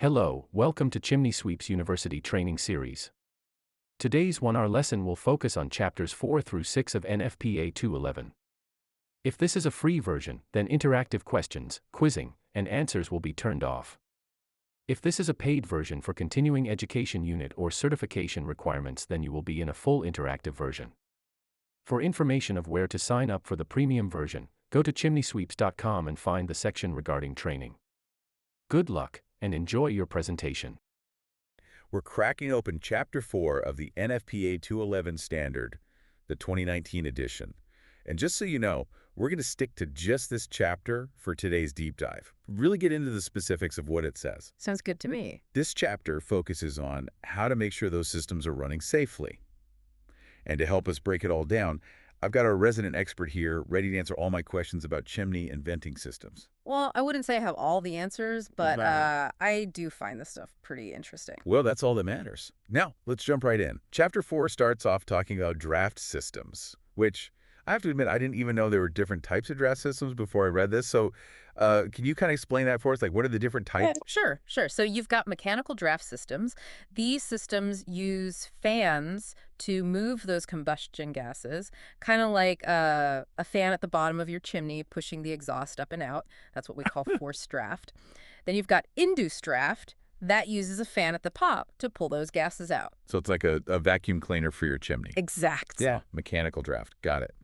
Hello, welcome to Chimney Sweep's University Training Series. Today's 1-hour lesson will focus on chapters 4 through 6 of NFPA 211. If this is a free version, then interactive questions, quizzing, and answers will be turned off. If this is a paid version for continuing education unit or certification requirements, then you will be in a full interactive version. For information of where to sign up for the premium version, go to chimneysweeps.com and find the section regarding training. Good luck, and enjoy your presentation. We're cracking open Chapter 4 of the NFPA 211 Standard, the 2019 edition. And just so you know, we're going to stick to just this chapter for today's deep dive. Really get into the specifics of what it says. Sounds good to me. This chapter focuses on how to make sure those systems are running safely. And to help us break it all down, I've got our resident expert here ready to answer all my questions about chimney and venting systems. Well, I wouldn't say I have all the answers, but I do find this stuff pretty interesting. Well, that's all that matters. Now, let's jump right in. Chapter 4 starts off talking about draft systems, which I have to admit, I didn't even know there were different types of draft systems before I read this. So can you kind of explain that for us? Like, what are the different types? Sure. So you've got mechanical draft systems. These systems use fans to move those combustion gases, kind of like a fan at the bottom of your chimney pushing the exhaust up and out. That's what we call forced draft. Then you've got induced draft. That uses a fan at the top to pull those gases out. So it's like a vacuum cleaner for your chimney. Exactly. Yeah, mechanical draft. Got it.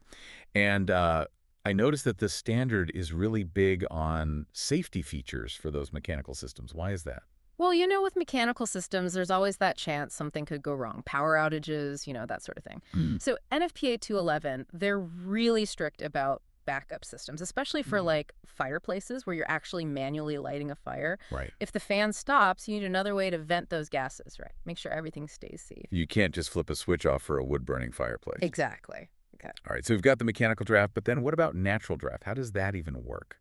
And I noticed that the standard is really big on safety features for those mechanical systems. Why is that? Well, with mechanical systems, there's always that chance something could go wrong. Power outages, that sort of thing. So NFPA 211, they're really strict about backup systems, especially for like fireplaces where you're actually manually lighting a fire. Right. If the fan stops, you need another way to vent those gases, right? Make sure everything stays safe. You can't just flip a switch off for a wood-burning fireplace. Exactly. Okay. All right, so we've got the mechanical draft, but then what about natural draft? How does that even work?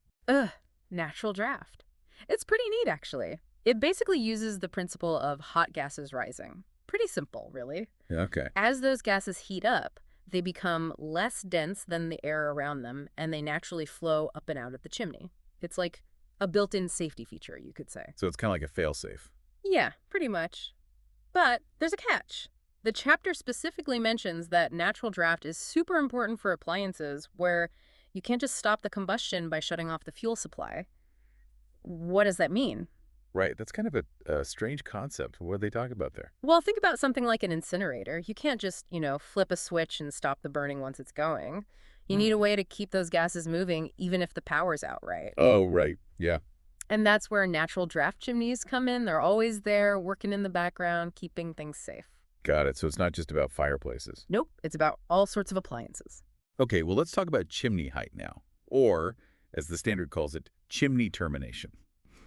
Natural draft. It's pretty neat, actually. It basically uses the principle of hot gases rising. Pretty simple, really. Okay. As those gases heat up, they become less dense than the air around them, and they naturally flow up and out of the chimney. It's like a built-in safety feature, you could say. So it's kind of like a fail-safe. Yeah, pretty much. But there's a catch. The chapter specifically mentions that natural draft is super important for appliances where you can't just stop the combustion by shutting off the fuel supply. What does that mean? Right, that's kind of a strange concept. What are they talking about there? Well, think about something like an incinerator. You can't just, flip a switch and stop the burning once it's going. You need a way to keep those gases moving even if the power's out, right? Oh, right. Yeah. And that's where natural draft chimneys come in. They're always there, working in the background, keeping things safe. Got it. So it's not just about fireplaces. Nope, it's about all sorts of appliances. Okay, well, let's talk about chimney height now. Or, as the standard calls it, chimney termination.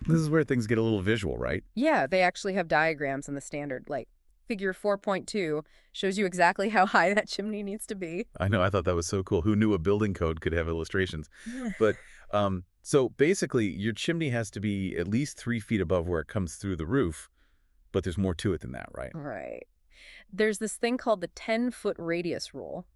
This is where things get a little visual, right? Yeah, they actually have diagrams in the standard. Like, figure 4.2 shows you exactly how high that chimney needs to be. I know, I thought that was so cool. Who knew a building code could have illustrations? But, so basically, your chimney has to be at least 3 feet above where it comes through the roof, but there's more to it than that, right? Right. There's this thing called the 10-foot radius rule.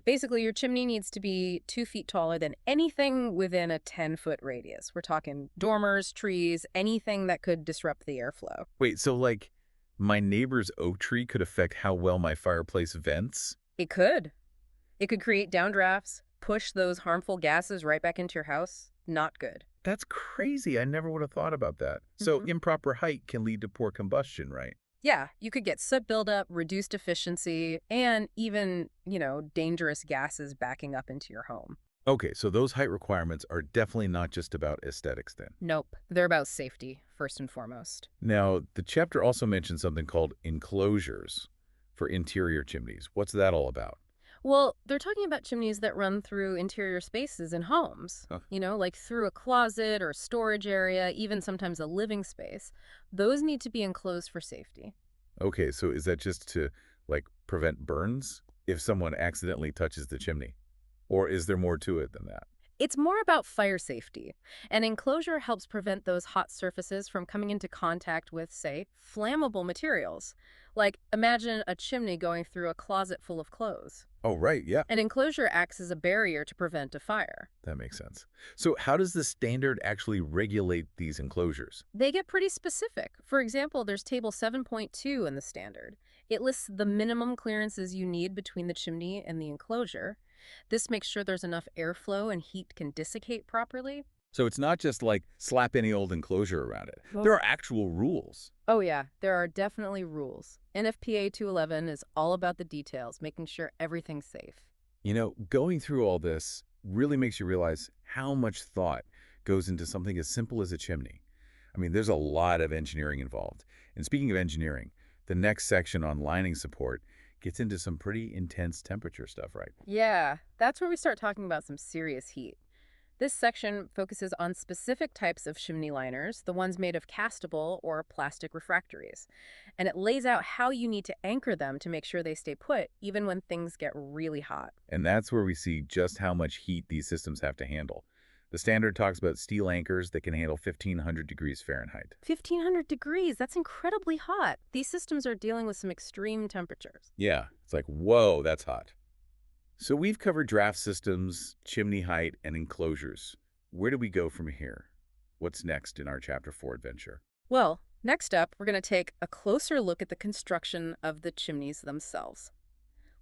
Basically, your chimney needs to be 2 feet taller than anything within a 10-foot radius. We're talking dormers, trees, anything that could disrupt the airflow. Wait, so like my neighbor's oak tree could affect how well my fireplace vents? It could. It could create downdrafts, push those harmful gases right back into your house. Not good. That's crazy. I never would have thought about that. So improper height can lead to poor combustion, right? Yeah, you could get soot buildup, reduced efficiency, and even, dangerous gases backing up into your home. Okay, so those height requirements are definitely not just about aesthetics then. Nope, they're about safety, first and foremost. Now, the chapter also mentions something called enclosures for interior chimneys. What's that all about? Well, they're talking about chimneys that run through interior spaces in homes, like through a closet or storage area, even sometimes a living space. Those need to be enclosed for safety. Okay, so is that just to, prevent burns if someone accidentally touches the chimney? Or is there more to it than that? It's more about fire safety. An enclosure helps prevent those hot surfaces from coming into contact with, say, flammable materials. Like, imagine a chimney going through a closet full of clothes. Oh, right, yeah, An enclosure acts as a barrier to prevent a fire. that makes sense. So how does the standard actually regulate these enclosures? They get pretty specific. For example, there's Table 7.2 in the standard. It lists the minimum clearances you need between the chimney and the enclosure. This makes sure there's enough airflow and heat can dissipate properly. So it's not just like slap any old enclosure around it. There are actual rules. Oh yeah, there are definitely rules. NFPA 211 is all about the details, making sure everything's safe. You know, going through all this really makes you realize how much thought goes into something as simple as a chimney. I mean, there's a lot of engineering involved. And speaking of engineering, the next section on lining support gets into some pretty intense temperature stuff, right? Yeah, that's where we start talking about some serious heat. This section focuses on specific types of chimney liners, the ones made of castable or plastic refractories. And it lays out how you need to anchor them to make sure they stay put, even when things get really hot. And that's where we see just how much heat these systems have to handle. The standard talks about steel anchors that can handle 1,500 degrees Fahrenheit. 1,500 degrees, that's incredibly hot. These systems are dealing with some extreme temperatures. Yeah, it's like, whoa, that's hot. So we've covered draft systems, chimney height, and enclosures. Where do we go from here? What's next in our Chapter 4 adventure? Well, next up, we're going to take a closer look at the construction of the chimneys themselves.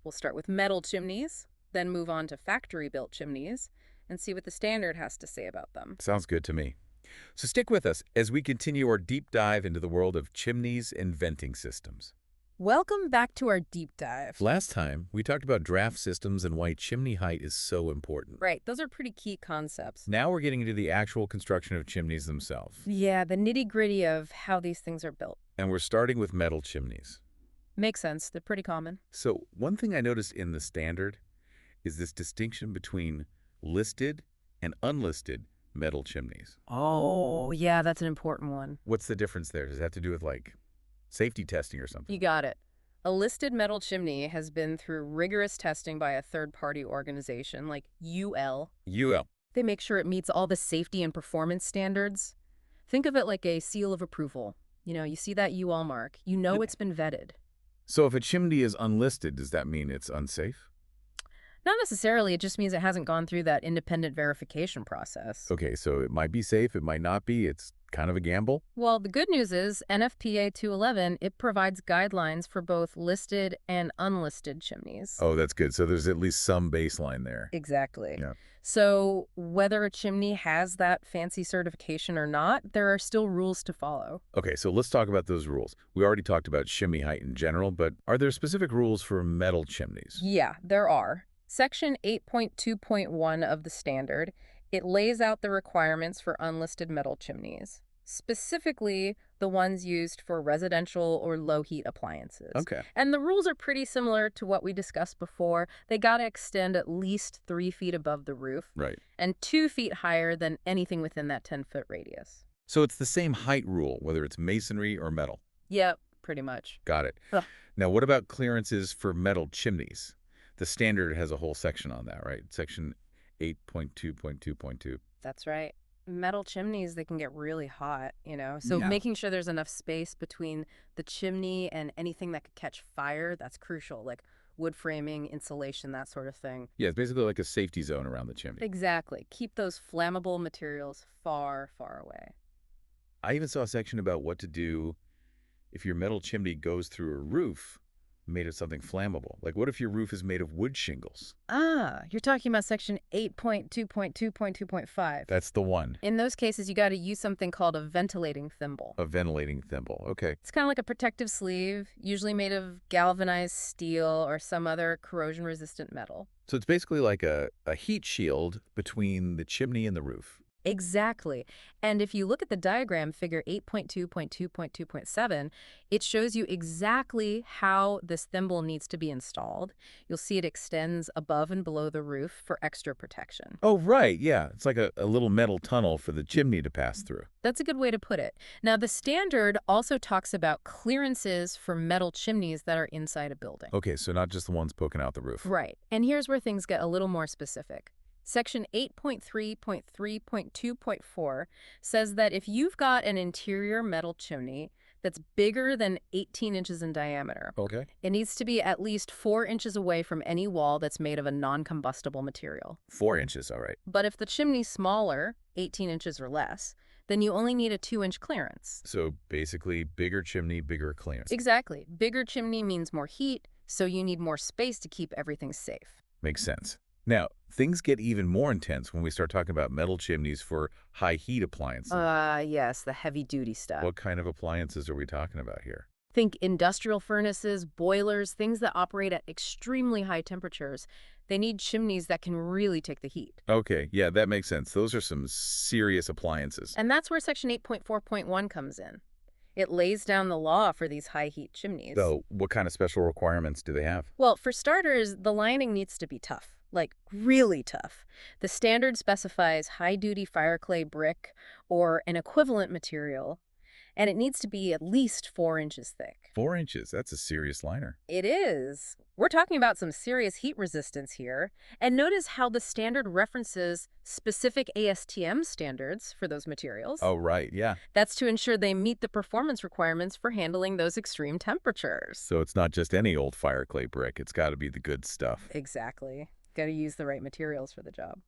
We'll start with metal chimneys, then move on to factory-built chimneys, and see what the standard has to say about them. Sounds good to me. So stick with us as we continue our deep dive into the world of chimneys and venting systems. Welcome back to our deep dive. Last time, we talked about draft systems and why chimney height is so important. Right, those are pretty key concepts. Now we're getting into the actual construction of chimneys themselves. Yeah, the nitty-gritty of how these things are built. And we're starting with metal chimneys. Makes sense. They're pretty common. So one thing I noticed in the standard is this distinction between listed and unlisted metal chimneys. Oh, yeah, that's an important one. What's the difference there? Does it have to do with, like, safety testing or something? You got it. A listed metal chimney has been through rigorous testing by a third-party organization like UL. UL. They make sure it meets all the safety and performance standards. Think of it like a seal of approval. You know, you see that UL mark. You know it's been vetted. So if a chimney is unlisted, does that mean it's unsafe? Not necessarily. It just means it hasn't gone through that independent verification process. Okay, so it might be safe, it might not be. It's kind of a gamble. Well, the good news is NFPA 211, it provides guidelines for both listed and unlisted chimneys. Oh, that's good. So there's at least some baseline there. Exactly. Yeah. So whether a chimney has that fancy certification or not, there are still rules to follow. Okay, so let's talk about those rules. We already talked about chimney height in general, but are there specific rules for metal chimneys? Yeah, there are. Section 8.2.1 of the standard, it lays out the requirements for unlisted metal chimneys, specifically the ones used for residential or low-heat appliances. Okay. And the rules are pretty similar to what we discussed before. They got to extend at least 3 feet above the roof Right. and 2 feet higher than anything within that 10-foot radius. So it's the same height rule, whether it's masonry or metal. Yep, pretty much. Got it. Ugh. Now, what about clearances for metal chimneys? The standard has a whole section on that, right? Section 8.2.2.2. That's right. Metal chimneys, they can get really hot, you know? So Yeah. making sure there's enough space between the chimney and anything that could catch fire, that's crucial, like wood framing, insulation, that sort of thing. Yeah, it's basically like a safety zone around the chimney. Exactly. Keep those flammable materials far, far away. I even saw a section about what to do if your metal chimney goes through a roof made of something flammable. Like, what if your roof is made of wood shingles? Ah, you're talking about section 8.2.2.2.5. That's the one. In those cases, you got to use something called a ventilating thimble. A ventilating thimble. Okay. It's kind of like a protective sleeve, usually made of galvanized steel or some other corrosion-resistant metal. So it's basically like a heat shield between the chimney and the roof. Exactly. And if you look at the diagram, figure 8.2.2.2.7, it shows you exactly how this thimble needs to be installed. You'll see it extends above and below the roof for extra protection. Oh, right. Yeah. It's like a little metal tunnel for the chimney to pass through. That's a good way to put it. Now, the standard also talks about clearances for metal chimneys that are inside a building. Okay, so not just the ones poking out the roof. Right. And here's where things get a little more specific. Section 8.3.3.2.4 says that if you've got an interior metal chimney that's bigger than 18 inches in diameter, Okay. it needs to be at least 4 inches away from any wall that's made of a non-combustible material. 4 inches, all right. But if the chimney's smaller, 18 inches or less, then you only need a 2-inch clearance. So basically, bigger chimney, bigger clearance. Exactly. Bigger chimney means more heat, so you need more space to keep everything safe. Makes sense. Now, things get even more intense when we start talking about metal chimneys for high heat appliances. Yes, the heavy-duty stuff. What kind of appliances are we talking about here? Think industrial furnaces, boilers, things that operate at extremely high temperatures. They need chimneys that can really take the heat. Okay, yeah, that makes sense. Those are some serious appliances. And that's where Section 8.4.1 comes in. It lays down the law for these high-heat chimneys. So, what kind of special requirements do they have? Well, for starters, the lining needs to be tough, like really tough. The standard specifies high-duty fireclay brick or an equivalent material, and it needs to be at least 4 inches thick. 4 inches, that's a serious liner. It is. We're talking about some serious heat resistance here. And notice how the standard references specific ASTM standards for those materials. Oh, right, yeah. That's to ensure they meet the performance requirements for handling those extreme temperatures. So it's not just any old fireclay brick. It's got to be the good stuff. Exactly. Got to use the right materials for the job.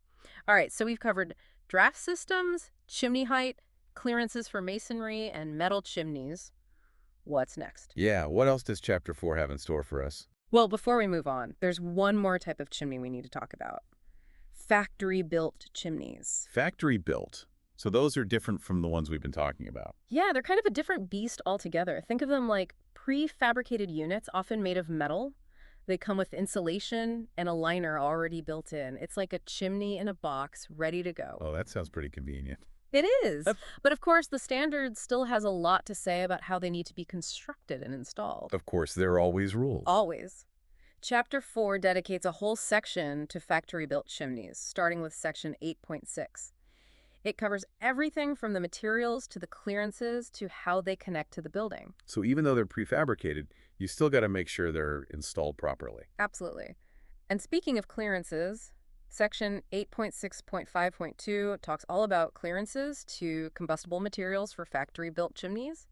All right, so we've covered draft systems, chimney height, clearances for masonry, and metal chimneys. What's next? Yeah, what else does Chapter 4 have in store for us? Well, before we move on, there's one more type of chimney we need to talk about. Factory-built chimneys. Factory-built. So those are different from the ones we've been talking about. Yeah, they're kind of a different beast altogether. Think of them like prefabricated units, often made of metal. They come with insulation and a liner already built in. It's like a chimney in a box, ready to go. Oh, that sounds pretty convenient. It is. But of course, the standard still has a lot to say about how they need to be constructed and installed. Of course, there are always rules. Always. Chapter 4 dedicates a whole section to factory-built chimneys, starting with Section 8.6. It covers everything from the materials to the clearances to how they connect to the building. So even though they're prefabricated, you still got to make sure they're installed properly. Absolutely. And speaking of clearances, Section 8.6.5.2 talks all about clearances to combustible materials for factory-built chimneys.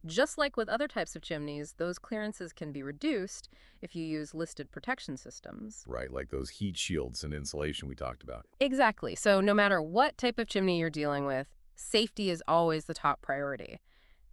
Just like with other types of chimneys, those clearances can be reduced if you use listed protection systems. Right, like those heat shields and insulation we talked about. Exactly. So no matter what type of chimney you're dealing with, safety is always the top priority.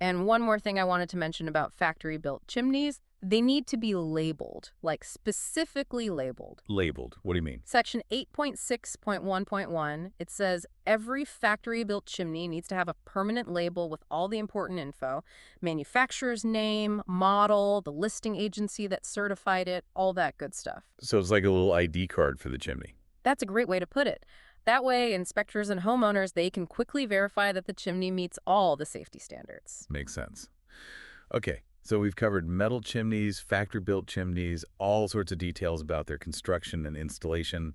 And one more thing I wanted to mention about factory-built chimneys, they need to be labeled, like specifically labeled. Labeled? What do you mean? Section 8.6.1.1, it says every factory-built chimney needs to have a permanent label with all the important info, manufacturer's name, model, the listing agency that certified it, all that good stuff. So it's like a little ID card for the chimney. That's a great way to put it. That way, inspectors and homeowners, they can quickly verify that the chimney meets all the safety standards. Makes sense. Okay, so we've covered metal chimneys, factory-built chimneys, all sorts of details about their construction and installation.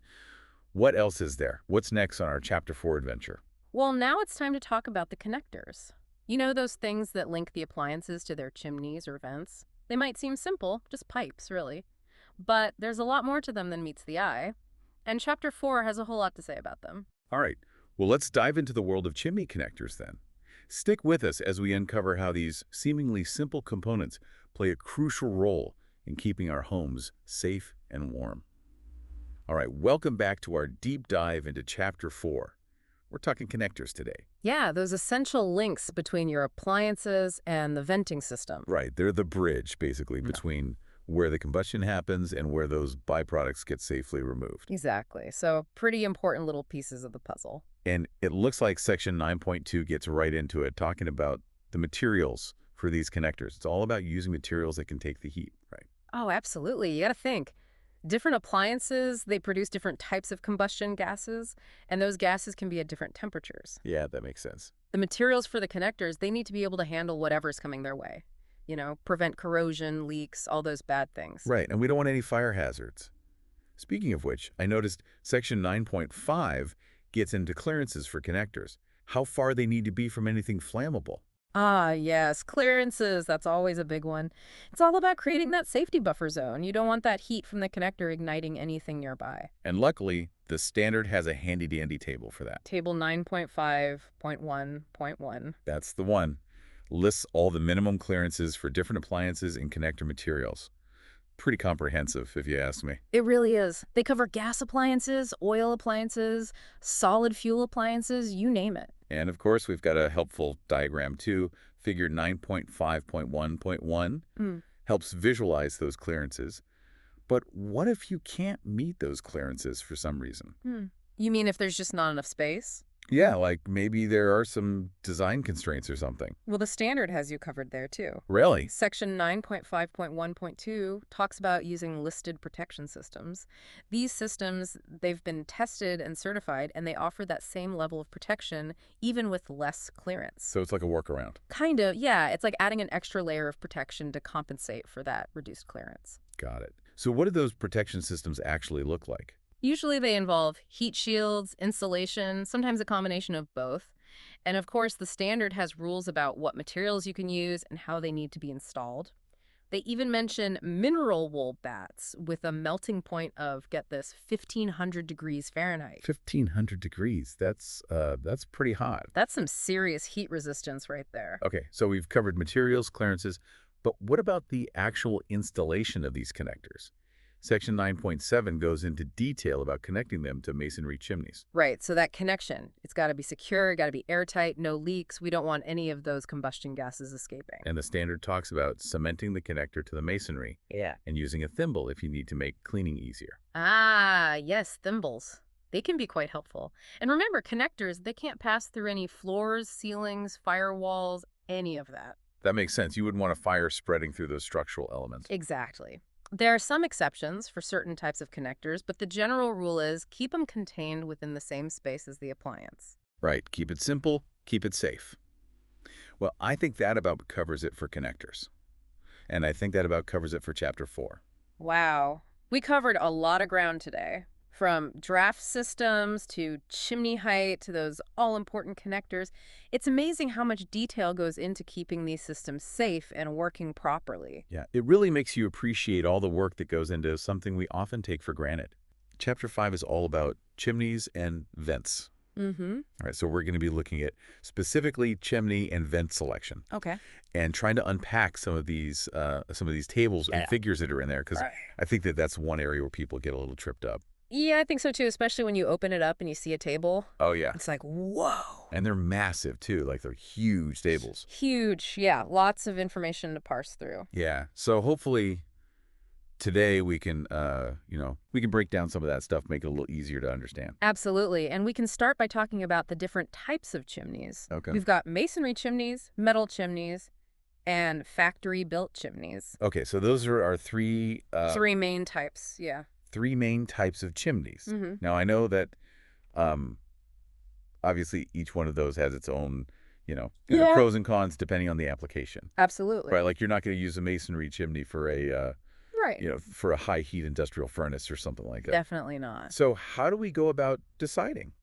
What else is there? What's next on our Chapter 4 adventure? Well, now it's time to talk about the connectors. You know those things that link the appliances to their chimneys or vents? They might seem simple, just pipes, really. But there's a lot more to them than meets the eye. And Chapter 4 has a whole lot to say about them. All right, well, let's dive into the world of chimney connectors then. Stick with us as we uncover how these seemingly simple components play a crucial role in keeping our homes safe and warm. All right, welcome back to our deep dive into Chapter 4. We're talking connectors today. Yeah, those essential links between your appliances and the venting system. Right, they're the bridge, basically, between where the combustion happens and where those byproducts get safely removed. Exactly. So pretty important little pieces of the puzzle. And it looks like Section 9.2 gets right into it, talking about the materials for these connectors. It's all about using materials that can take the heat, right? Oh, absolutely. You got to think. Different appliances, they produce different types of combustion gases, and those gases can be at different temperatures. Yeah, that makes sense. The materials for the connectors, they need to be able to handle whatever's coming their way. You know, prevent corrosion, leaks, all those bad things. Right, and we don't want any fire hazards. Speaking of which, I noticed Section 9.5 gets into clearances for connectors, how far they need to be from anything flammable. Ah, yes, clearances. That's always a big one. It's all about creating that safety buffer zone. You don't want that heat from the connector igniting anything nearby. And luckily, the standard has a handy-dandy table for that. Table 9.5.1.1. That's the one. Lists all the minimum clearances for different appliances and connector materials. Pretty comprehensive, if you ask me. It really is. They cover gas appliances, oil appliances, solid fuel appliances, you name it. And of course, we've got a helpful diagram too. Figure 9.5.1.1 helps visualize those clearances. But what if you can't meet those clearances for some reason? You mean if there's just not enough space? Yeah, like maybe there are some design constraints or something. Well, the standard has you covered there, too. Really? Section 9.5.1.2 talks about using listed protection systems. These systems, they've been tested and certified, and they offer that same level of protection even with less clearance. So it's like a workaround. Kind of, yeah. It's like adding an extra layer of protection to compensate for that reduced clearance. Got it. So what do those protection systems actually look like? Usually they involve heat shields, insulation, sometimes a combination of both. And of course, the standard has rules about what materials you can use and how they need to be installed. They even mention mineral wool bats with a melting point of, get this, 1,500 degrees Fahrenheit. 1,500 degrees. That's pretty hot. That's some serious heat resistance right there. Okay, so we've covered materials, clearances, but what about the actual installation of these connectors? Section 9.7 goes into detail about connecting them to masonry chimneys. Right, so that connection, it's got to be secure, got to be airtight, no leaks. We don't want any of those combustion gases escaping. And the standard talks about cementing the connector to the masonry. Yeah. And using a thimble if you need to make cleaning easier. Ah, yes, thimbles. They can be quite helpful. And remember, connectors, they can't pass through any floors, ceilings, firewalls, any of that. That makes sense. You wouldn't want a fire spreading through those structural elements. Exactly. There are some exceptions for certain types of connectors, but the general rule is keep them contained within the same space as the appliance. Right. Keep it simple, keep it safe. Well, I think that about covers it for connectors. And I think that about covers it for Chapter 4. Wow. We covered a lot of ground today. From draft systems to chimney height to those all-important connectors. It's amazing how much detail goes into keeping these systems safe and working properly. Yeah, it really makes you appreciate all the work that goes into something we often take for granted. Chapter 5 is all about chimneys and vents. All right, so we're going to be looking at specifically chimney and vent selection. Okay. And trying to unpack some of these tables and figures that are in there, because I think that that's one area where people get a little tripped up. Yeah, I think so too, especially when you open it up and you see a table. Oh, yeah. It's like, whoa. And they're massive, too. Like, they're huge tables. Huge. Yeah, lots of information to parse through. Yeah. So hopefully today we can, we can break down some of that stuff, make it a little easier to understand. Absolutely. And we can start by talking about the different types of chimneys. Okay. We've got masonry chimneys, metal chimneys, and factory-built chimneys. Okay, so those are our three main types, yeah. Three main types of chimneys. Now, I know that obviously each one of those has its own, pros and cons depending on the application. Absolutely. Right, like you're not going to use a masonry chimney for a, for a high heat industrial furnace or something like that. Definitely not. So how do we go about deciding?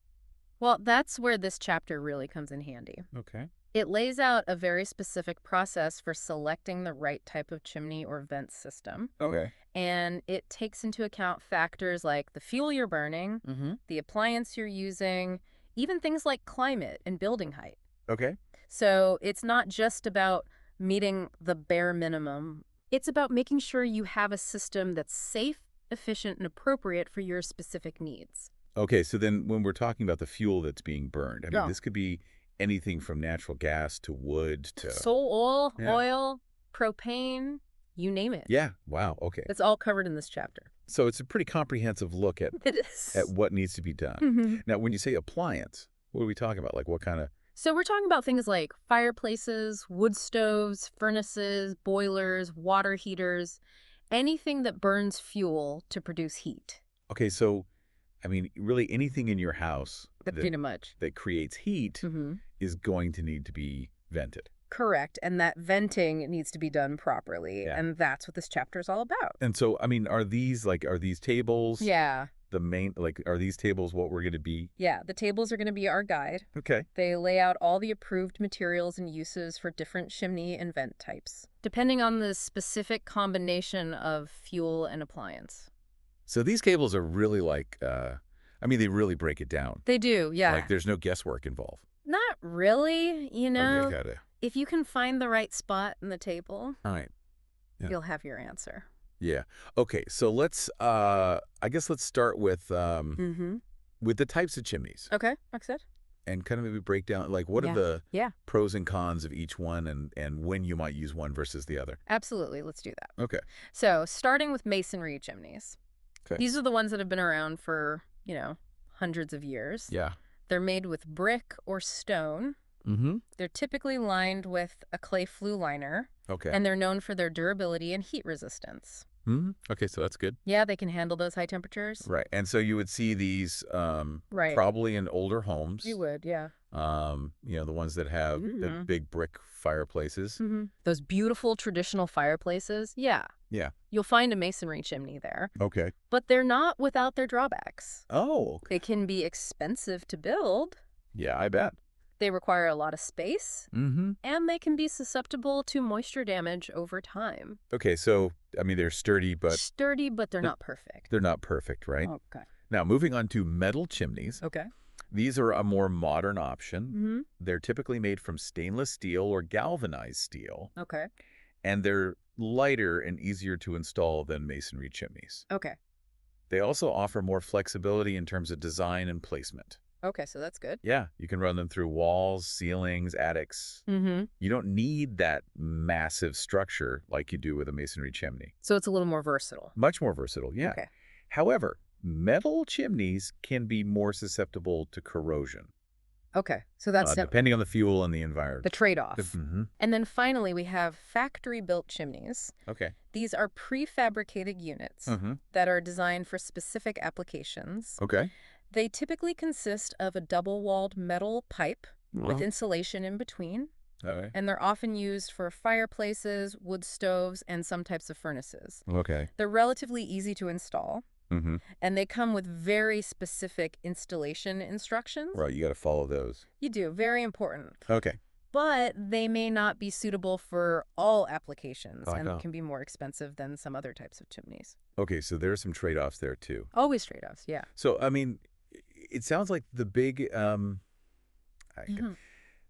Well, that's where this chapter really comes in handy. Okay. It lays out a very specific process for selecting the right type of chimney or vent system. Okay. And it takes into account factors like the fuel you're burning, the appliance you're using, even things like climate and building height. Okay. So it's not just about meeting the bare minimum. It's about making sure you have a system that's safe, efficient, and appropriate for your specific needs. Okay, so then when we're talking about the fuel that's being burned, I mean, this could be anything from natural gas to wood to... Oil, propane, you name it. Yeah, wow, okay. It's all covered in this chapter. So it's a pretty comprehensive look at what needs to be done. Now, when you say appliance, what are we talking about? Like what kind of... So we're talking about things like fireplaces, wood stoves, furnaces, boilers, water heaters, anything that burns fuel to produce heat. Okay, so, I mean, really anything in your house Pretty much. that creates heat is going to need to be vented. Correct, and that venting needs to be done properly, and that's what this chapter is all about. And so, I mean, are these tables? Yeah. the main, like, are these tables what we're going to be? Yeah, the tables are going to be our guide. Okay. They lay out all the approved materials and uses for different chimney and vent types, depending on the specific combination of fuel and appliance. So these cables are really like, I mean, they really break it down. They do, yeah. Like, there's no guesswork involved. Not really, Okay, got it. if you can find the right spot in the table, All right. Yeah. you'll have your answer. Yeah. Okay, so let's, I guess let's start with the types of chimneys. Okay, like I said. And kind of maybe break down, like, what are the pros and cons of each one and when you might use one versus the other? Absolutely, let's do that. Okay. So, starting with masonry chimneys. Okay. These are the ones that have been around for, hundreds of years. Yeah. They're made with brick or stone. Mm-hmm. They're typically lined with a clay flue liner. Okay. And they're known for their durability and heat resistance. Mm-hmm. Okay, so that's good. Yeah, they can handle those high temperatures. Right. And so you would see these probably in older homes. You would, yeah. The ones that have the big brick fireplaces. Those beautiful traditional fireplaces. Yeah. Yeah. You'll find a masonry chimney there. Okay. But they're not without their drawbacks. Oh. Okay. They can be expensive to build. Yeah, I bet. They require a lot of space. And they can be susceptible to moisture damage over time. Okay, so, I mean, they're sturdy, but... Sturdy, but they're not perfect. They're not perfect, right? Okay. Now, moving on to metal chimneys. Okay. These are a more modern option. They're typically made from stainless steel or galvanized steel. Okay. And they're lighter and easier to install than masonry chimneys. Okay. They also offer more flexibility in terms of design and placement. Okay, so that's good. Yeah, you can run them through walls, ceilings, attics. You don't need that massive structure like you do with a masonry chimney. So it's a little more versatile. Much more versatile, yeah. Okay. However, metal chimneys can be more susceptible to corrosion. Okay, so that's depending on the fuel and the environment. the trade-off. And then finally, we have factory-built chimneys. Okay. These are prefabricated units that are designed for specific applications. Okay. They typically consist of a double-walled metal pipe with insulation in between. Okay. And they're often used for fireplaces, wood stoves, and some types of furnaces. Okay. They're relatively easy to install. And they come with very specific installation instructions. Right, you got to follow those. You do. Very important. Okay. But they may not be suitable for all applications I and know. can be more expensive than some other types of chimneys. Okay, so there are some trade-offs there too. Always trade-offs, yeah. So, I mean, it sounds like the big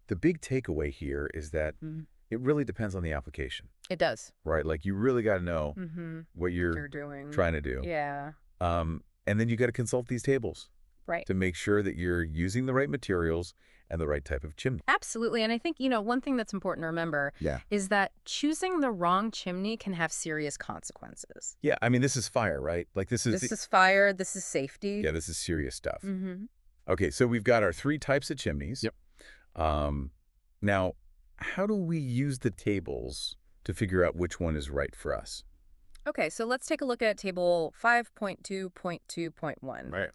the big takeaway here is that it really depends on the application. It does. Right? Like, you really got to know what you're doing. trying to do. Yeah. And then you got to consult these tables. Right. To make sure that you're using the right materials and the right type of chimney. Absolutely. And I think, one thing that's important to remember is that choosing the wrong chimney can have serious consequences. Yeah, I mean, this is fire, right? Like, this is fire, this is safety. Yeah, this is serious stuff. Okay, so we've got our 3 types of chimneys. Yep. Now, how do we use the tables to figure out which one is right for us? Okay, so let's take a look at table 5.2.2.1. Right.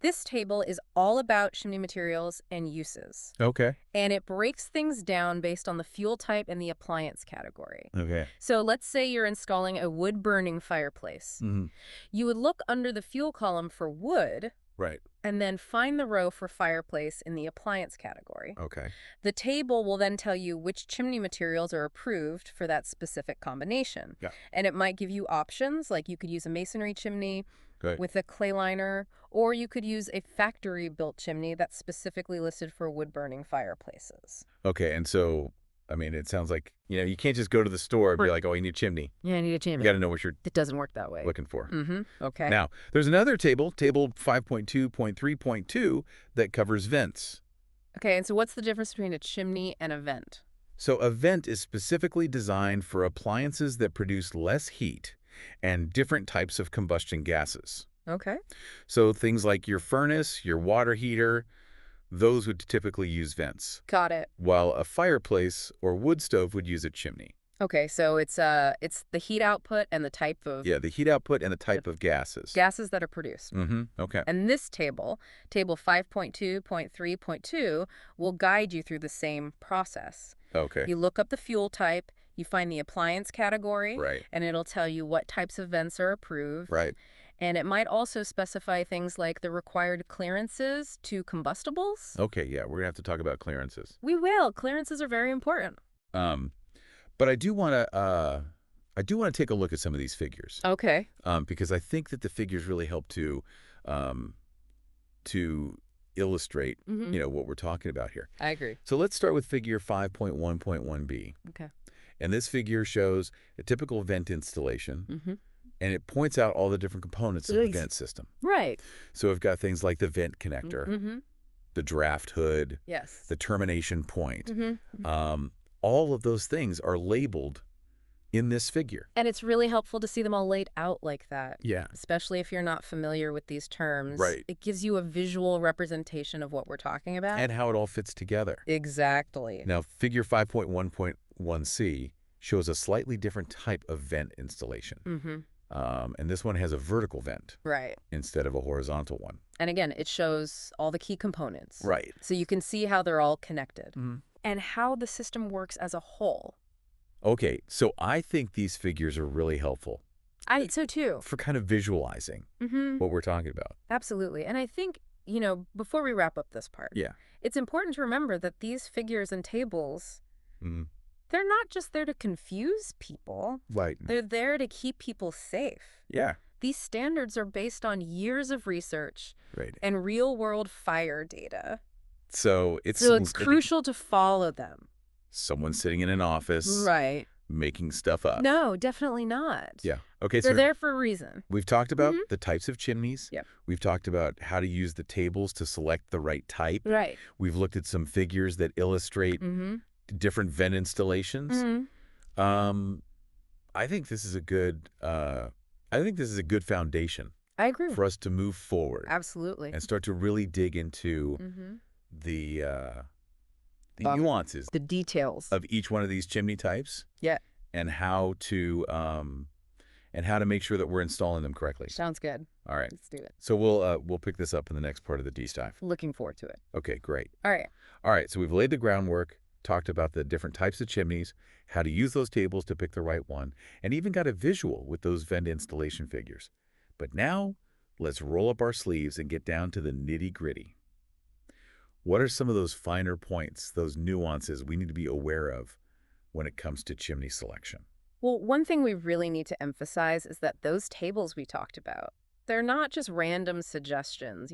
This table is all about chimney materials and uses. Okay. And it breaks things down based on the fuel type and the appliance category. Okay. So let's say you're installing a wood-burning fireplace. You would look under the fuel column for wood, Right. and then find the row for fireplace in the appliance category. Okay. The table will then tell you which chimney materials are approved for that specific combination. Yeah. And it might give you options, like you could use a masonry chimney Good. with a clay liner, or you could use a factory-built chimney that's specifically listed for wood-burning fireplaces. Okay, and so, I mean, it sounds like, you can't just go to the store and be like, oh, you need a chimney. Yeah, I need a chimney. You got to know what you're It doesn't work that way. looking for. Okay. Now, there's another table 5.2.3.2, that covers vents. Okay, and so what's the difference between a chimney and a vent? So a vent is specifically designed for appliances that produce less heat and different types of combustion gases. Okay. So things like your furnace, your water heater, those would typically use vents, Got it. while a fireplace or wood stove would use a chimney. Okay, so it's the heat output and the type of Yeah, the heat output and the type of gases. gases that are produced. Okay. And this table 5.2.3.2, will guide you through the same process. Okay. You look up the fuel type, you find the appliance category, Right. and it'll tell you what types of vents are approved. Right. And it might also specify things like the required clearances to combustibles. Okay, yeah, we're going to have to talk about clearances. We will. Clearances are very important. Um, but I do want to take a look at some of these figures. Okay. Because I think that the figures really help um, to illustrate, what we're talking about here. I agree. So let's start with figure 5.1.1b. Okay. And this figure shows a typical vent installation, and it points out all the different components of the vent system. Right. So we've got things like the vent connector, the draft hood, Yes. the termination point. All of those things are labeled in this figure. And it's really helpful to see them all laid out like that. Yeah. Especially if you're not familiar with these terms. Right. It gives you a visual representation of what we're talking about. And how it all fits together. Exactly. Now, figure 5.1.1c shows a slightly different type of vent installation. And this one has a vertical vent. Right. Instead of a horizontal one. And again, it shows all the key components. Right. So you can see how they're all connected. And how the system works as a whole. Okay, so I think these figures are really helpful. So too. For kind of visualizing what we're talking about. Absolutely. And I think, before we wrap up this part, it's important to remember that these figures and tables, they're not just there to confuse people. Right. They're there to keep people safe. Yeah. These standards are based on years of research and real-world fire data. So it's crucial to follow them. Someone sitting in an office. Right. Making stuff up. No, definitely not. Yeah. Okay, They're so there for a reason. we've talked about the types of chimneys. Yep. We've talked about how to use the tables to select the right type. Right. We've looked at some figures that illustrate different vent installations. I think this is a good foundation I agree. for us to move forward. Absolutely. And start to really dig into the nuances, the details of each one of these chimney types. Yeah. And how to make sure that we're installing them correctly. Sounds good. All right. Let's do it. So we'll pick this up in the next part of the D-Dive. Looking forward to it. Okay, great. All right. All right, so we've laid the groundwork, talked about the different types of chimneys, how to use those tables to pick the right one, and even got a visual with those vent installation figures. But now, let's roll up our sleeves and get down to the nitty-gritty. What are some of those finer points, those nuances we need to be aware of when it comes to chimney selection? Well, one thing we really need to emphasize is that those tables we talked about, they're not just random suggestions,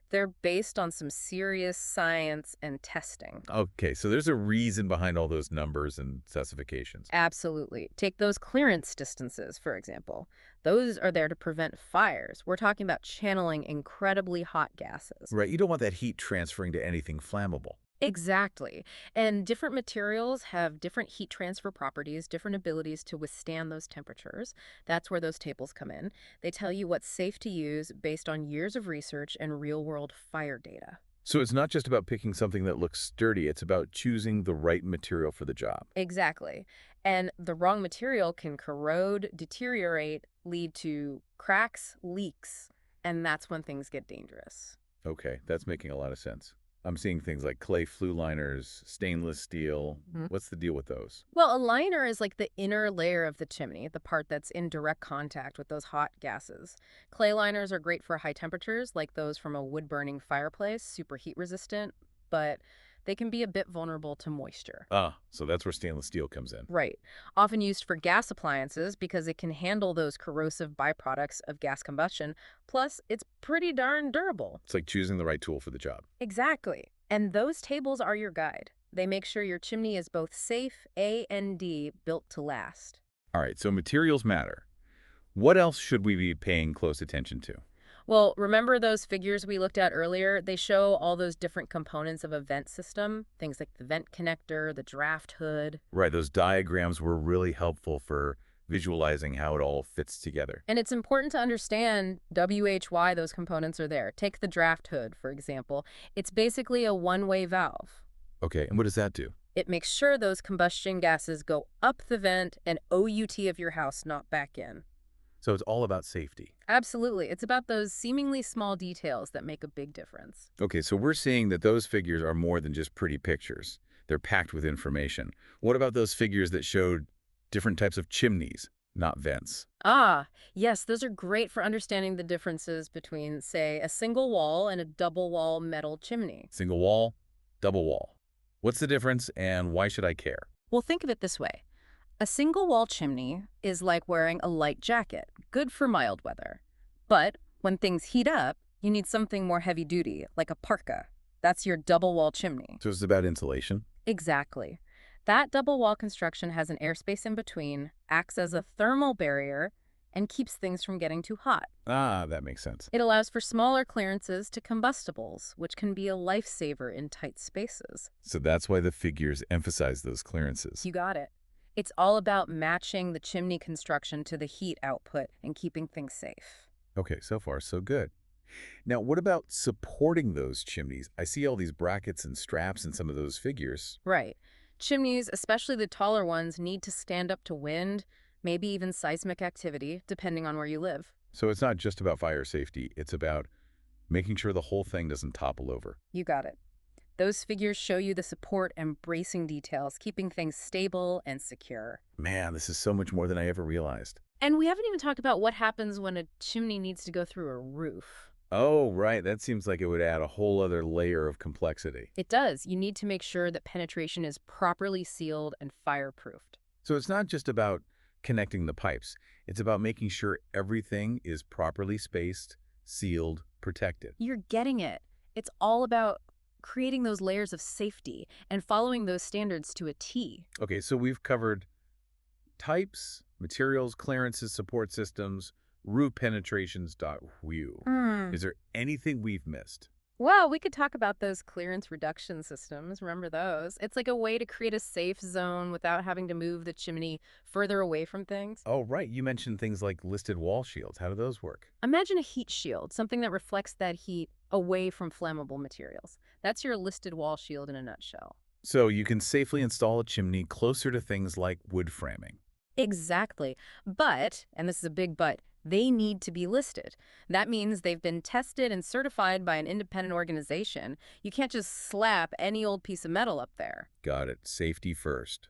They're based on some serious science and testing. Okay, so there's a reason behind all those numbers and specifications. Absolutely. Take those clearance distances, for example. Those are there to prevent fires. We're talking about channeling incredibly hot gases. Right, you don't want that heat transferring to anything flammable. Exactly. And different materials have different heat transfer properties, different abilities to withstand those temperatures. That's where those tables come in. They tell you what's safe to use based on years of research and real-world fire data. So it's not just about picking something that looks sturdy, it's about choosing the right material for the job. Exactly. And the wrong material can corrode, deteriorate, lead to cracks, leaks, and that's when things get dangerous. Okay, that's making a lot of sense. I'm seeing things like clay flue liners, stainless steel. What's the deal with those? Well, a liner is like the inner layer of the chimney, the part that's in direct contact with those hot gases. Clay liners are great for high temperatures, like those from a wood-burning fireplace, super heat resistant, but they can be a bit vulnerable to moisture. So that's where stainless steel comes in. Right. Often used for gas appliances because it can handle those corrosive byproducts of gas combustion. Plus, it's pretty darn durable. It's like choosing the right tool for the job. Exactly. And those tables are your guide. They make sure your chimney is both safe, and built to last. All right, so materials matter. What else should we be paying close attention to? Well, remember those figures we looked at earlier? They show all those different components of a vent system, things like the vent connector, the draft hood. Right, those diagrams were really helpful for visualizing how it all fits together. And it's important to understand why those components are there. Take the draft hood, for example. It's basically a one-way valve. Okay, and what does that do? It makes sure those combustion gases go up the vent and OUT of your house, not back in. So it's all about safety. Absolutely. It's about those seemingly small details that make a big difference. Okay, so we're seeing that those figures are more than just pretty pictures. They're packed with information. What about those figures that showed different types of chimneys, not vents. Ah, yes, those are great for understanding the differences between, say, a single wall and a double wall metal chimney. Single wall, double wall. What's the difference and why should I care? Well, think of it this way. A single wall chimney is like wearing a light jacket, good for mild weather. But when things heat up, you need something more heavy duty, like a parka. That's your double wall chimney. So it's about insulation? Exactly. That double wall construction has an airspace in between, acts as a thermal barrier, and keeps things from getting too hot. Ah, that makes sense. It allows for smaller clearances to combustibles, which can be a lifesaver in tight spaces. So that's why the figures emphasize those clearances. You got it. It's all about matching the chimney construction to the heat output and keeping things safe. Okay, so far so good. Now, what about supporting those chimneys? I see all these brackets and straps in some of those figures. Right. Chimneys, especially the taller ones, need to stand up to wind, maybe even seismic activity, depending on where you live. So it's not just about fire safety, it's about making sure the whole thing doesn't topple over. You got it. Those figures show you the support and bracing details, keeping things stable and secure. Man, this is so much more than I ever realized. And we haven't even talked about what happens when a chimney needs to go through a roof. Oh, right. That seems like it would add a whole other layer of complexity. It does. You need to make sure that penetration is properly sealed and fireproofed. So it's not just about connecting the pipes. It's about making sure everything is properly spaced, sealed, protected. You're getting it. It's all about creating those layers of safety and following those standards to a T. Okay, so we've covered types, materials, clearances, support systems, roof penetrations. Whew. Is there anything we've missed? Well, we could talk about those clearance reduction systems. Remember those? It's like a way to create a safe zone without having to move the chimney further away from things. Oh, right. You mentioned things like listed wall shields. How do those work? Imagine a heat shield, something that reflects that heat away from flammable materials. That's your listed wall shield in a nutshell. So you can safely install a chimney closer to things like wood framing. Exactly. But, and this is a big but, they need to be listed. That means they've been tested and certified by an independent organization. You can't just slap any old piece of metal up there. Got it. Safety first.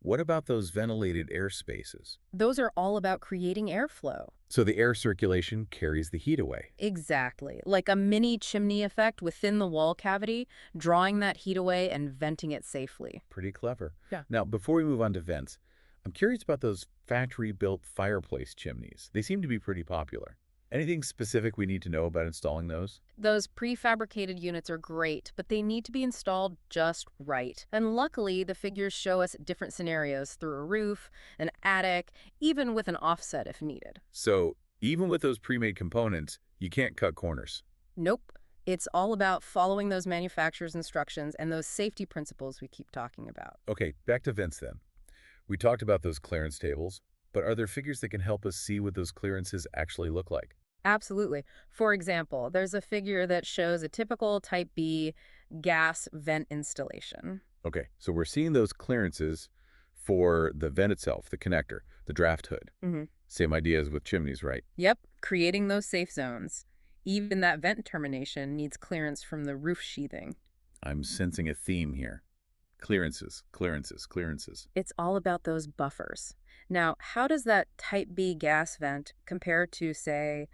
What about those ventilated air spaces? Those are all about creating airflow. So the air circulation carries the heat away. Exactly. Like a mini chimney effect within the wall cavity, drawing that heat away and venting it safely. Pretty clever. Yeah. Now, before we move on to vents, I'm curious about those factory-built fireplace chimneys. They seem to be pretty popular. Anything specific we need to know about installing those? Those prefabricated units are great, but they need to be installed just right. And luckily, the figures show us different scenarios through a roof, an attic, even with an offset if needed. So even with those pre-made components, you can't cut corners. Nope. It's all about following those manufacturer's instructions and those safety principles we keep talking about. Okay, back to vents then. We talked about those clearance tables, but are there figures that can help us see what those clearances actually look like? Absolutely. For example, there's a figure that shows a typical Type B gas vent installation. Okay, so we're seeing those clearances for the vent itself, the connector, the draft hood. Mm-hmm. Same idea as with chimneys, right? Yep, creating those safe zones. Even that vent termination needs clearance from the roof sheathing. I'm sensing a theme here. Clearances, clearances, clearances. It's all about those buffers. Now, how does that Type B gas vent compare to, say,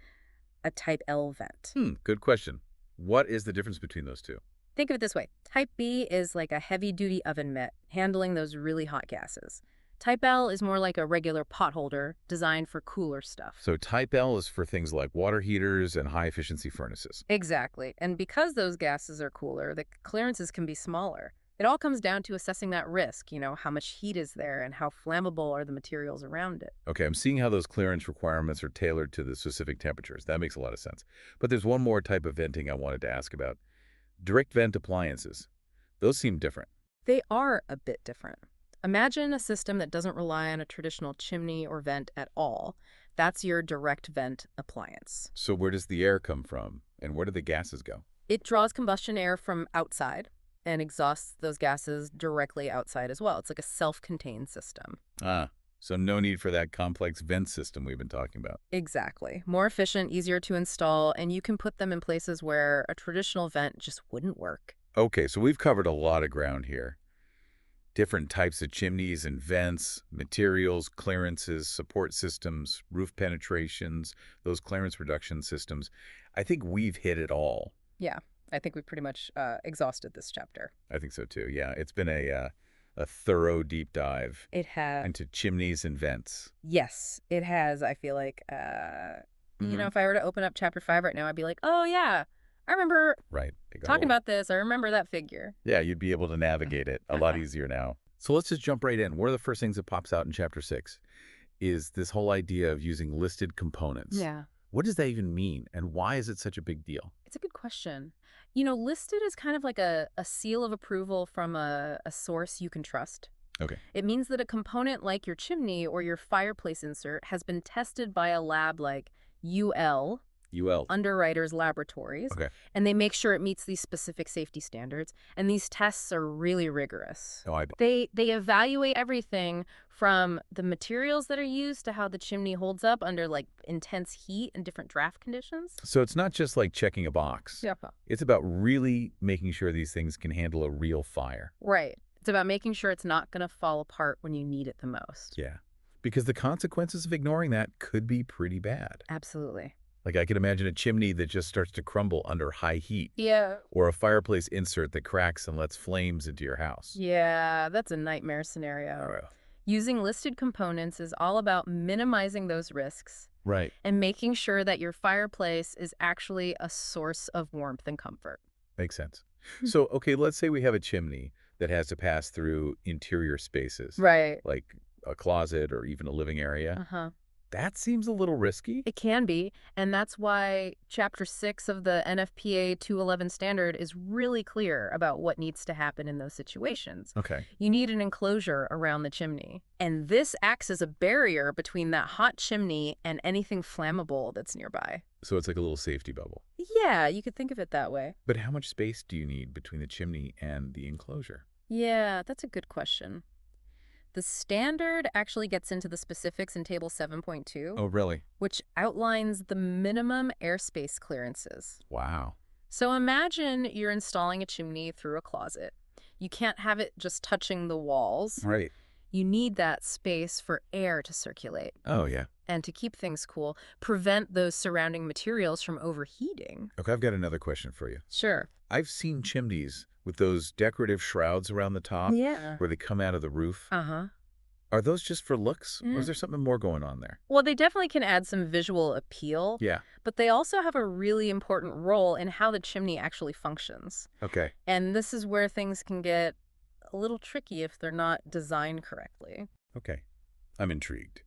a Type L vent? Good question. What is the difference between those two? Think of it this way. Type B is like a heavy-duty oven mitt, handling those really hot gases. Type L is more like a regular pot holder, designed for cooler stuff. So Type L is for things like water heaters and high-efficiency furnaces. Exactly. And because those gases are cooler, the clearances can be smaller. It all comes down to assessing that risk, how much heat is there and how flammable are the materials around it. Okay, I'm seeing how those clearance requirements are tailored to the specific temperatures. That makes a lot of sense. But there's one more type of venting I wanted to ask about. Direct vent appliances. Those seem different. They are a bit different. Imagine a system that doesn't rely on a traditional chimney or vent at all. That's your direct vent appliance. So where does the air come from, and where do the gases go? It draws combustion air from outside and exhausts those gases directly outside as well. It's like a self-contained system. So no need for that complex vent system we've been talking about. Exactly. More efficient, easier to install, and you can put them in places where a traditional vent just wouldn't work. Okay, so we've covered a lot of ground here. Different types of chimneys and vents, materials, clearances, support systems, roof penetrations, those clearance reduction systems. I think we've hit it all. Yeah, I think we pretty much exhausted this chapter. I think so too. Yeah, it's been a thorough deep dive It has. into chimneys and vents. Yes, it has. I feel like, Mhm. if I were to open up chapter 5 right now, I'd be like, oh, yeah, I remember Right. They got talking old. about this. I remember that figure. Yeah, you'd be able to navigate it a lot easier now. So let's just jump right in. One of the first things that pops out in chapter 6 is this whole idea of using listed components. Yeah. What does that even mean, and why is it such a big deal? It's a good question. Listed is kind of like a seal of approval from a source you can trust. Okay. It means that a component like your chimney or your fireplace insert has been tested by a lab like UL, UL. Underwriters Laboratories, Okay. and they make sure it meets these specific safety standards. And these tests are really rigorous. Oh, They evaluate everything from the materials that are used to how the chimney holds up under like intense heat and different draft conditions. So it's not just like checking a box. Yep. It's about really making sure these things can handle a real fire. Right. It's about making sure it's not going to fall apart when you need it the most. Yeah. Because the consequences of ignoring that could be pretty bad. Absolutely. Like I can imagine a chimney that just starts to crumble under high heat, Yeah. or a fireplace insert that cracks and lets flames into your house. Yeah, that's a nightmare scenario. Oh, Using listed components is all about minimizing those risks right. and making sure that your fireplace is actually a source of warmth and comfort. Makes sense. So, okay, let's say we have a chimney that has to pass through interior spaces, Right. like a closet or even a living area. Uh-huh. That seems a little risky. It can be, and that's why Chapter 6 of the NFPA 211 standard is really clear about what needs to happen in those situations. Okay. You need an enclosure around the chimney, and this acts as a barrier between that hot chimney and anything flammable that's nearby. So it's like a little safety bubble. Yeah, you could think of it that way. But how much space do you need between the chimney and the enclosure? Yeah, that's a good question. The standard actually gets into the specifics in Table 7.2, Oh, really? which outlines the minimum airspace clearances. Wow. So imagine you're installing a chimney through a closet. You can't have it just touching the walls. Right. You need that space for air to circulate. Oh, yeah. And to keep things cool, prevent those surrounding materials from overheating. Okay, I've got another question for you. Sure. I've seen chimneys with those decorative shrouds around the top Yeah. where they come out of the roof. Uh-huh. Are those just for looks, or Mm. is there something more going on there? Well, they definitely can add some visual appeal, Yeah. but they also have a really important role in how the chimney actually functions. Okay. And this is where things can get a little tricky if they're not designed correctly. Okay. I'm intrigued.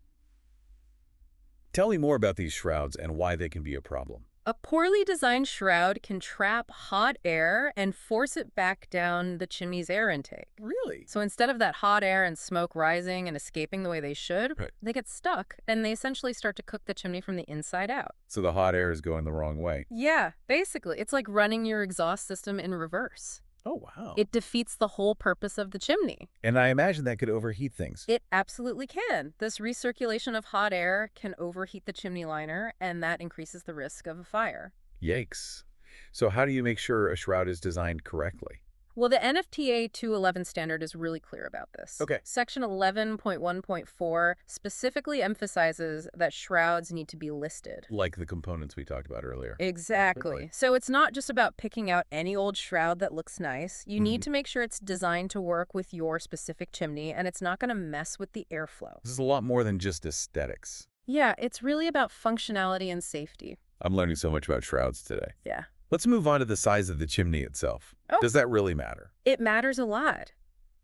Tell me more about these shrouds and why they can be a problem. A poorly designed shroud can trap hot air and force it back down the chimney's air intake. Really? So instead of that hot air and smoke rising and escaping the way they should, Right. they get stuck and they essentially start to cook the chimney from the inside out. So the hot air is going the wrong way. Yeah, basically. It's like running your exhaust system in reverse. Oh, wow. It defeats the whole purpose of the chimney. And I imagine that could overheat things. It absolutely can. This recirculation of hot air can overheat the chimney liner, and that increases the risk of a fire. Yikes. So how do you make sure a shroud is designed correctly? Well, the NFPA 211 standard is really clear about this. Okay. Section 11.1.4 specifically emphasizes that shrouds need to be listed. Like the components we talked about earlier. Exactly. Really? So it's not just about picking out any old shroud that looks nice. You need Mhm. to make sure it's designed to work with your specific chimney, and it's not going to mess with the airflow. This is a lot more than just aesthetics. Yeah, it's really about functionality and safety. I'm learning so much about shrouds today. Yeah. Let's move on to the size of the chimney itself. Oh. Does that really matter? It matters a lot.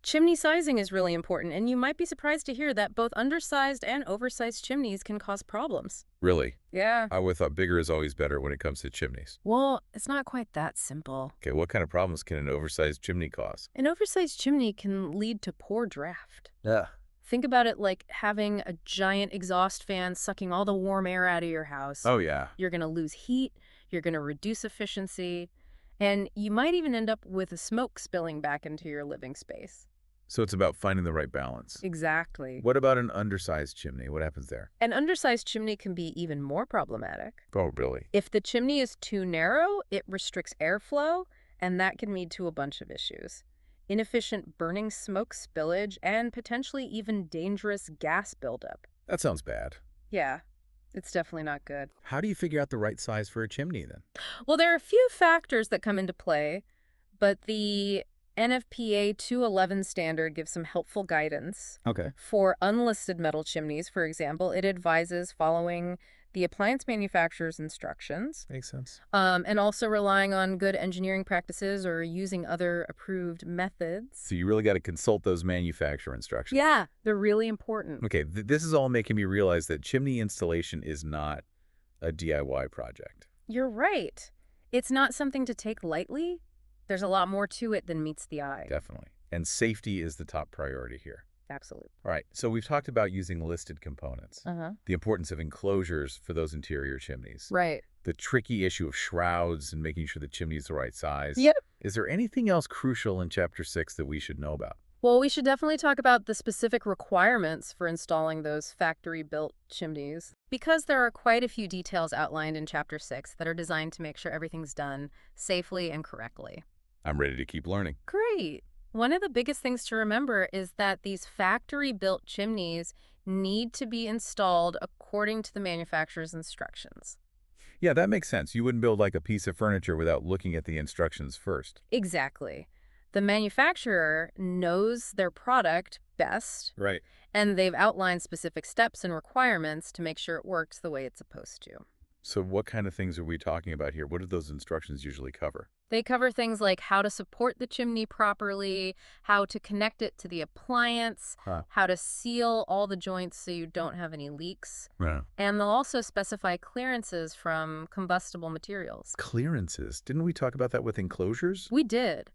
Chimney sizing is really important, and you might be surprised to hear that both undersized and oversized chimneys can cause problems. Really? Yeah. I would thought bigger is always better when it comes to chimneys. Well, it's not quite that simple. Okay, what kind of problems can an oversized chimney cause? An oversized chimney can lead to poor draft. Yeah. Think about it like having a giant exhaust fan sucking all the warm air out of your house. Oh, yeah. You're going to lose heat, you're going to reduce efficiency, and you might even end up with the smoke spilling back into your living space. So it's about finding the right balance. Exactly. What about an undersized chimney? What happens there? An undersized chimney can be even more problematic. Oh, really? If the chimney is too narrow, it restricts airflow, and that can lead to a bunch of issues. inefficient burning smoke spillage, and potentially even dangerous gas buildup. That sounds bad. Yeah, it's definitely not good. How do you figure out the right size for a chimney then? Well, there are a few factors that come into play, but the NFPA 211 standard gives some helpful guidance. Okay. For unlisted metal chimneys, for example, it advises following the appliance manufacturer's instructions, Makes sense. and also relying on good engineering practices or using other approved methods. So you really got to consult those manufacturer instructions. Yeah, they're really important. Okay, this is all making me realize that chimney installation is not a DIY project. You're right. It's not something to take lightly. There's a lot more to it than meets the eye. Definitely. And safety is the top priority here. Absolutely. All right, so we've talked about using listed components, Uh-huh. the importance of enclosures for those interior chimneys, Right. the tricky issue of shrouds and making sure the chimney is the right size. Yep. Is there anything else crucial in Chapter 6 that we should know about? Well, we should definitely talk about the specific requirements for installing those factory-built chimneys, because there are quite a few details outlined in Chapter 6 that are designed to make sure everything's done safely and correctly. I'm ready to keep learning. Great. One of the biggest things to remember is that these factory-built chimneys need to be installed according to the manufacturer's instructions. Yeah, that makes sense. You wouldn't build like a piece of furniture without looking at the instructions first. Exactly. The manufacturer knows their product best, Right. and they've outlined specific steps and requirements to make sure it works the way it's supposed to. So what kind of things are we talking about here? What do those instructions usually cover? They cover things like how to support the chimney properly, how to connect it to the appliance, how to seal all the joints so you don't have any leaks, Yeah. and they'll also specify clearances from combustible materials. Clearances. Didn't we talk about that with enclosures? We did.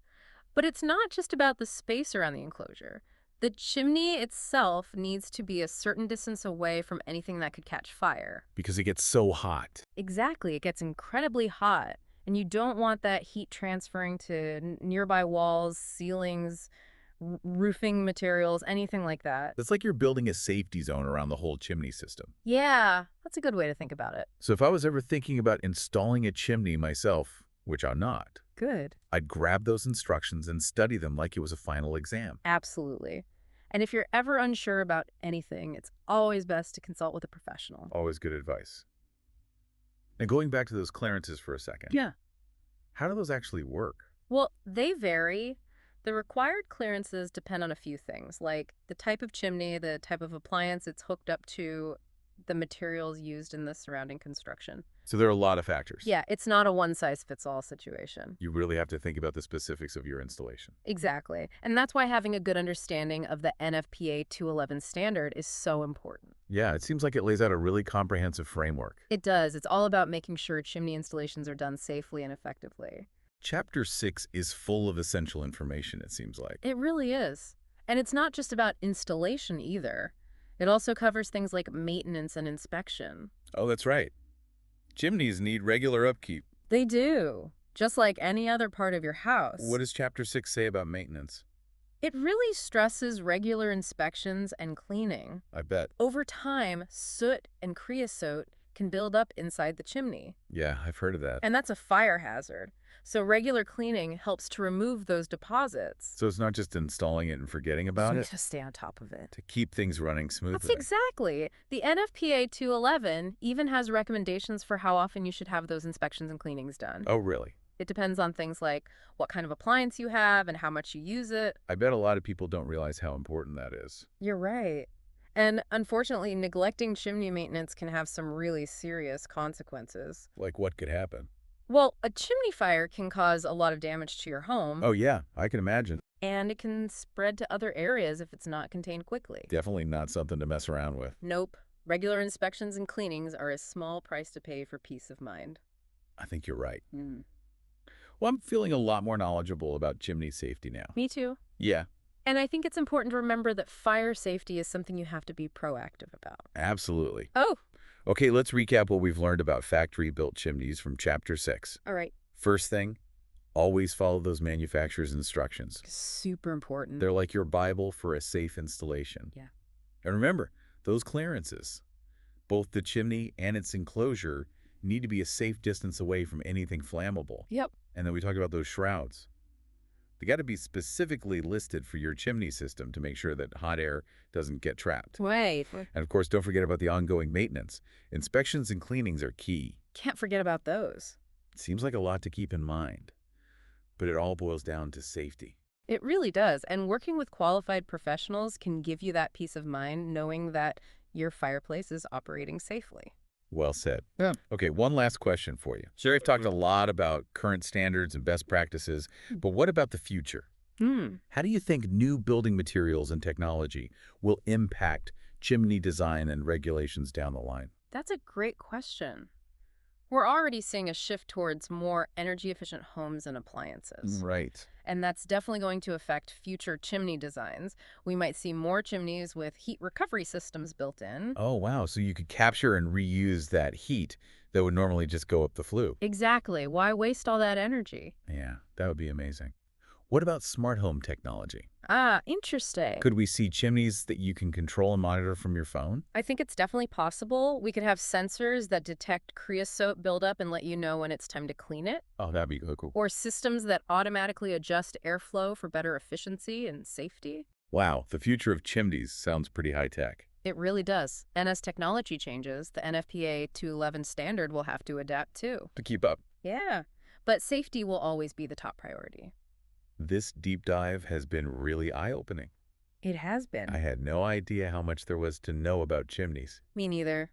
But it's not just about the space around the enclosure. The chimney itself needs to be a certain distance away from anything that could catch fire. Because it gets so hot. Exactly. It gets incredibly hot, and you don't want that heat transferring to nearby walls, ceilings, roofing materials, anything like that. It's like you're building a safety zone around the whole chimney system. Yeah, that's a good way to think about it. So if I was ever thinking about installing a chimney myself, which I'm not, Good. I'd grab those instructions and study them like it was a final exam. Absolutely. And if you're ever unsure about anything, it's always best to consult with a professional. Always good advice. Now going back to those clearances for a second. Yeah. How do those actually work? Well, they vary. The required clearances depend on a few things, like the type of chimney, the type of appliance it's hooked up to, the materials used in the surrounding construction. So there are a lot of factors. Yeah, it's not a one-size-fits-all situation. You really have to think about the specifics of your installation. Exactly. And that's why having a good understanding of the NFPA 211 standard is so important. Yeah, it seems like it lays out a really comprehensive framework. It does. It's all about making sure chimney installations are done safely and effectively. Chapter 6 is full of essential information, it seems like. It really is. And it's not just about installation either. It also covers things like maintenance and inspection. Oh, that's right. Chimneys need regular upkeep. They do, just like any other part of your house. What does Chapter 6 say about maintenance? It really stresses regular inspections and cleaning. I bet. Over time, soot and creosote can build up inside the chimney. Yeah, I've heard of that. And that's a fire hazard. So regular cleaning helps to remove those deposits. So it's not just installing it and forgetting about it? To stay on top of it. To keep things running smoothly. That's exactly. The NFPA 211 even has recommendations for how often you should have those inspections and cleanings done. Oh, really? It depends on things like what kind of appliance you have and how much you use it. I bet a lot of people don't realize how important that is. You're right. And unfortunately, neglecting chimney maintenance can have some really serious consequences. Like what could happen? Well, a chimney fire can cause a lot of damage to your home. Oh, yeah, I can imagine. And it can spread to other areas if it's not contained quickly. Definitely not something to mess around with. Nope. Regular inspections and cleanings are a small price to pay for peace of mind. I think you're right. Mm. Well, I'm feeling a lot more knowledgeable about chimney safety now. Me too. Yeah, And I think it's important to remember that fire safety is something you have to be proactive about. absolutely. Oh, Okay, let's recap what we've learned about factory-built chimneys from Chapter 6. all right. First thing, always follow those manufacturer's instructions. Super important. They're like your Bible for a safe installation. Yeah. And remember, those clearances, both the chimney and its enclosure, need to be a safe distance away from anything flammable. Yep. And then we talked about those shrouds. They got to be specifically listed for your chimney system to make sure that hot air doesn't get trapped. Right. And of course, don't forget about the ongoing maintenance. Inspections and cleanings are key. Can't forget about those. Seems like a lot to keep in mind, but it all boils down to safety. It really does. And working with qualified professionals can give you that peace of mind knowing that your fireplace is operating safely. Well said. Yeah. Okay, one last question for you. Sure, we've talked a lot about current standards and best practices, but what about the future? How do you think new building materials and technology will impact chimney design and regulations down the line? That's a great question. We're already seeing a shift towards more energy-efficient homes and appliances. Right. And that's definitely going to affect future chimney designs. We might see more chimneys with heat recovery systems built in. Oh, wow. So you could capture and reuse that heat that would normally just go up the flue. Exactly. Why waste all that energy? Yeah, that would be amazing. What about smart home technology? Ah, interesting. Could we see chimneys that you can control and monitor from your phone? I think it's definitely possible. We could have sensors that detect creosote buildup and let you know when it's time to clean it. Oh, that'd be cool. Or systems that automatically adjust airflow for better efficiency and safety. Wow, the future of chimneys sounds pretty high-tech. It really does. And as technology changes, the NFPA 211 standard will have to adapt too. To keep up. Yeah, but safety will always be the top priority. This deep dive has been really eye-opening. It has been. I had no idea how much there was to know about chimneys. Me neither.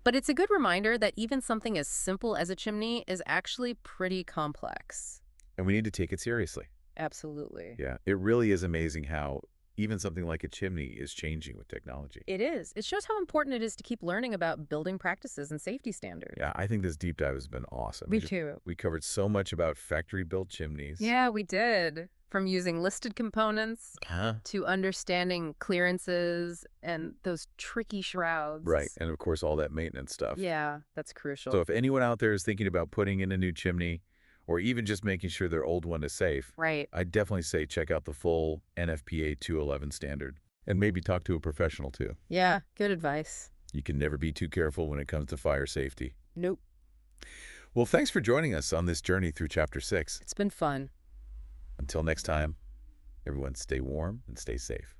But it's a good reminder that even something as simple as a chimney is actually pretty complex. And we need to take it seriously. Absolutely. Yeah, it really is amazing how even something like a chimney is changing with technology. It is. It shows how important it is to keep learning about building practices and safety standards. Yeah, I think this deep dive has been awesome. Me too. We covered so much about factory-built chimneys. Yeah, we did. From using listed components to understanding clearances and those tricky shrouds. Right, and of course all that maintenance stuff. Yeah, that's crucial. So if anyone out there is thinking about putting in a new chimney, or even just making sure their old one is safe, right. I'd definitely say check out the full NFPA 211 standard. And maybe talk to a professional too. Yeah, good advice. You can never be too careful when it comes to fire safety. Nope. Well, thanks for joining us on this journey through Chapter 6. It's been fun. Until next time, everyone stay warm and stay safe.